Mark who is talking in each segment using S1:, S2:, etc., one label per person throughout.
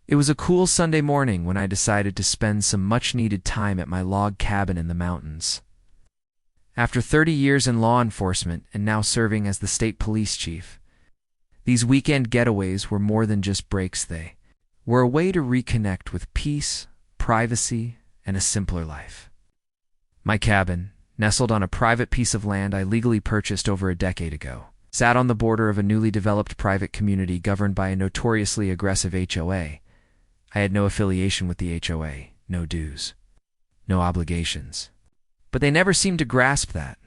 S1: It was a cool Sunday morning when I decided to spend some much-needed time at my log cabin in the mountains. After 30 years in law enforcement and now serving as the state police chief, these weekend getaways were more than just breaks. They were a way to reconnect with peace, privacy, and a simpler life. My cabin, nestled on a private piece of land I legally purchased over a decade ago, sat on the border of a newly developed private community governed by a notoriously aggressive HOA. I had no affiliation with the HOA, no dues, no obligations. But they never seemed to grasp that.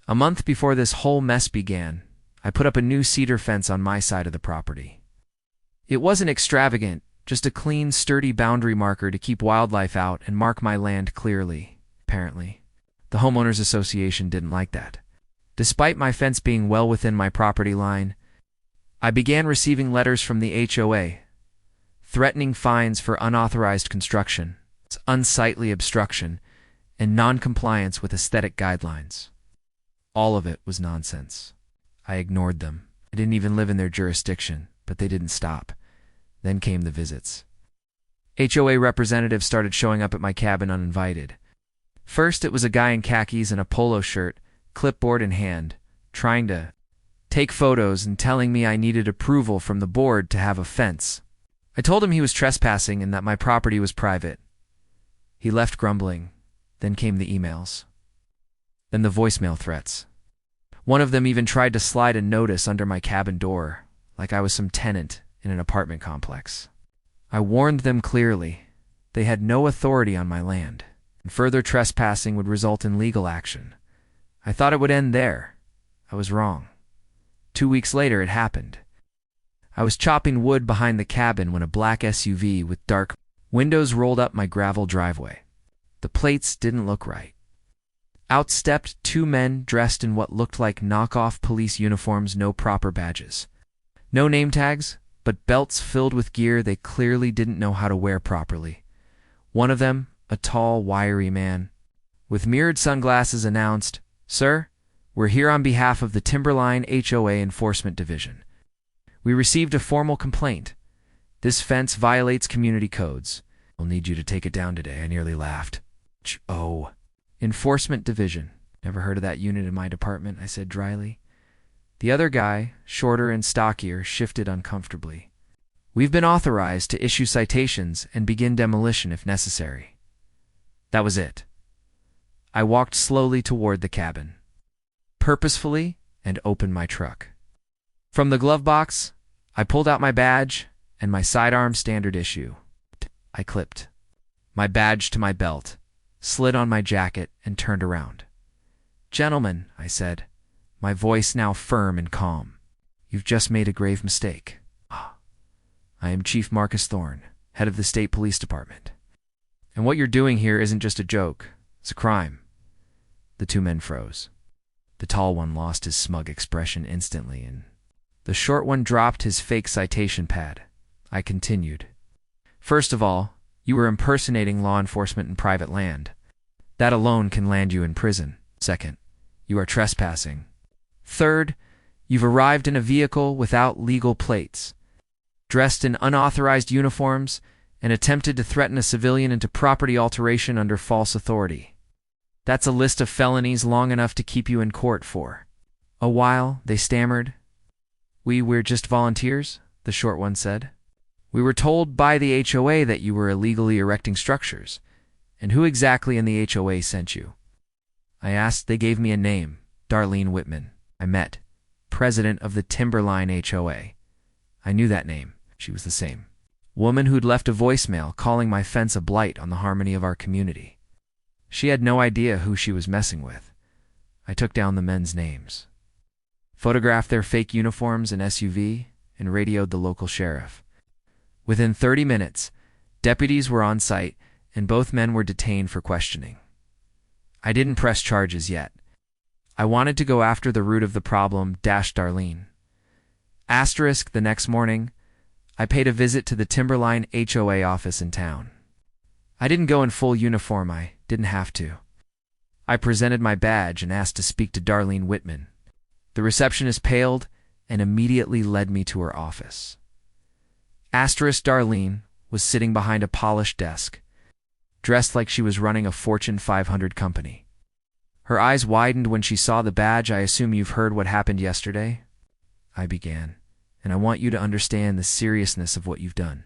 S1: A month before this whole mess began, I put up a new cedar fence on my side of the property. It wasn't extravagant, just a clean, sturdy boundary marker to keep wildlife out and mark my land clearly. Apparently, the Homeowners Association didn't like that. Despite my fence being well within my property line, I began receiving letters from the HOA threatening fines for unauthorized construction, unsightly obstruction, and non-compliance with aesthetic guidelines. All of it was nonsense. I ignored them. I didn't even live in their jurisdiction, but they didn't stop. Then came the visits. HOA representatives started showing up at my cabin uninvited. First, it was a guy in khakis and a polo shirt, clipboard in hand, trying to take photos and telling me I needed approval from the board to have a fence. I told him he was trespassing and that my property was private. He left grumbling. Then came the emails. Then the voicemail threats. One of them even tried to slide a notice under my cabin door, like I was some tenant in an apartment complex. I warned them clearly. They had no authority on my land, and further trespassing would result in legal action. I thought it would end there. I was wrong. 2 weeks later, it happened. I was chopping wood behind the cabin when a black SUV with dark windows rolled up my gravel driveway. The plates didn't look right. Out stepped 2 men dressed in what looked like knockoff police uniforms, no proper badges. No name tags, but belts filled with gear they clearly didn't know how to wear properly. One of them, a tall, wiry man, with mirrored sunglasses, announced, "Sir, we're here on behalf of the Timberline HOA Enforcement Division. We received a formal complaint. This fence violates community codes. We'll need you to take it down today." I nearly laughed. Oh, Enforcement Division. Never heard of that unit in my department, I said dryly. The other guy, shorter and stockier, shifted uncomfortably. "We've been authorized to issue citations and begin demolition if necessary." That was it. I walked slowly toward the cabin, purposefully, and opened my truck. From the glove box, I pulled out my badge and my sidearm standard issue. I clipped my badge to my belt, slid on my jacket, and turned around. "Gentlemen," I said, my voice now firm and calm, "you've just made a grave mistake. I am Chief Marcus Thorne, head of the State Police Department. And what you're doing here isn't just a joke. It's a crime." The 2 men froze. The tall one lost his smug expression instantly, and the short one dropped his fake citation pad. I continued. "First of all, you were impersonating law enforcement in private land. That alone can land you in prison. Second, you are trespassing. Third, you've arrived in a vehicle without legal plates, dressed in unauthorized uniforms, and attempted to threaten a civilian into property alteration under false authority. That's a list of felonies long enough to keep you in court for a while," they stammered. We're just volunteers," the short one said. "We were told by the HOA that you were illegally erecting structures. And who exactly in the HOA sent you?" I asked. They gave me a name, Darlene Whitman. I met, president of the Timberline HOA. I knew that name. She was the same woman who'd left a voicemail calling my fence a blight on the harmony of our community. She had no idea who she was messing with. I took down the men's names, photographed their fake uniforms and SUV, and radioed the local sheriff. Within 30 minutes, deputies were on site, and both men were detained for questioning. I didn't press charges yet. I wanted to go after the root of the problem, Darlene. Asterisk, the next morning, I paid a visit to the Timberline HOA office in town. I didn't go in full uniform. I didn't have to. I presented my badge and asked to speak to Darlene Whitman. The receptionist paled and immediately led me to her office. Darlene was sitting behind a polished desk, dressed like she was running a Fortune 500 company. Her eyes widened when she saw the badge. "I assume you've heard what happened yesterday," I began, "and I want you to understand the seriousness of what you've done.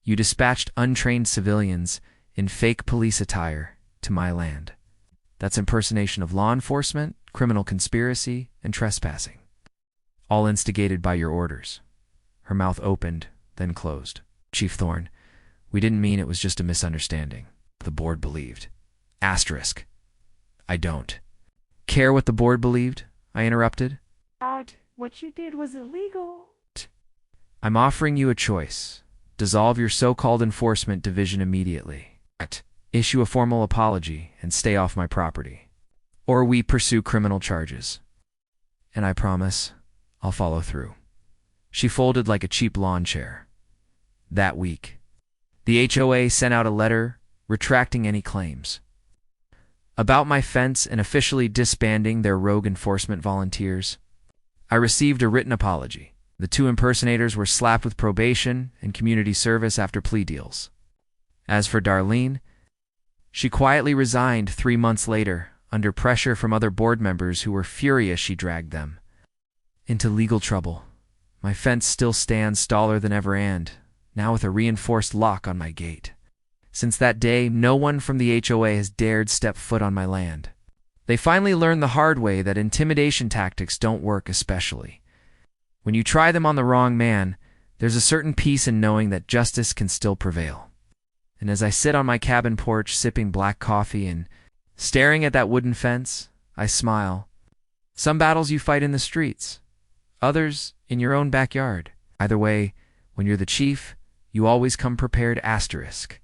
S1: You dispatched untrained civilians in fake police attire to my land. That's impersonation of law enforcement, criminal conspiracy, and trespassing. All instigated by your orders." Her mouth opened, then closed. "Chief Thorne, we didn't mean it was just a misunderstanding. The board believed. Asterisk. I don't care what the board believed," I interrupted.
S2: What you did was illegal.
S1: "I'm offering you a choice. Dissolve your so-called enforcement division immediately. Issue a formal apology and stay off my property. Or we pursue criminal charges. And I promise I'll follow through." She folded like a cheap lawn chair. That week, the HOA sent out a letter retracting any claims about my fence and officially disbanding their rogue enforcement volunteers. I received a written apology. The two impersonators were slapped with probation and community service after plea deals. As for Darlene, she quietly resigned 3 months later under pressure from other board members who were furious she dragged them into legal trouble. My fence still stands taller than ever, and now with a reinforced lock on my gate. Since that day, no one from the HOA has dared step foot on my land. They finally learned the hard way that intimidation tactics don't work, especially when you try them on the wrong man. There's a certain peace in knowing that justice can still prevail. And as I sit on my cabin porch sipping black coffee and staring at that wooden fence, I smile. Some battles you fight in the streets, others in your own backyard. Either way, when you're the chief, you always come prepared. Asterisk.